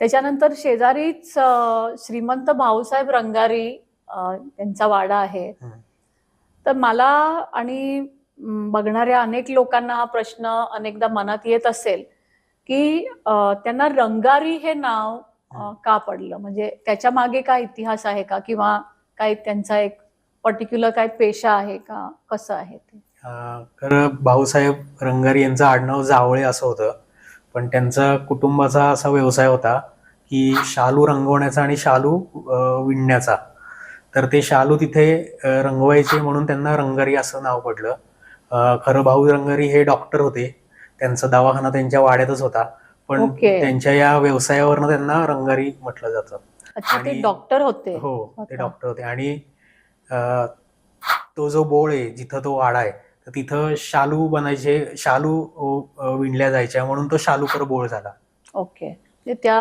त्याच्यानंतर शेजारीच श्रीमंत भाऊसाहेब रंगारी यांचा वाडा आहे. तर मला आणि बघणाऱ्या अनेक लोकांना हा प्रश्न अनेकदा मनात येत असेल की त्यांना रंगारी हे नाव का पडलं, म्हणजे त्याच्या मागे काय इतिहास आहे का, किंवा काय त्यांचा एक पर्टिक्युलर काय पेशा आहे का, कसं आहे ते? खरं भाऊसाहेब रंगारी यांचं आडनाव जावळे असं होतं, पण त्यांचा कुटुंबाचा असा व्यवसाय होता की शालू रंगवण्याचा आणि शालू विणण्याचा. तर ते शालू तिथे रंगवायचे म्हणून त्यांना रंगारी असं नाव पडलं. खरं भाऊ रंगारी हे डॉक्टर होते, त्यांचा दवाखाना त्यांच्या वाड्यातच होता, पण त्यांच्या या व्यवसायावरनं त्यांना रंगारी म्हटलं जातं. अच्छा, ते डॉक्टर होते? हो, ते डॉक्टर होते. आणि तो जो बोळ आहे जिथं तो वाडा आहे, तर तिथं शालू बनायचे, शालू विणल्या जायच्या, म्हणून तो शालूकर बोळ झाला. ओके. त्या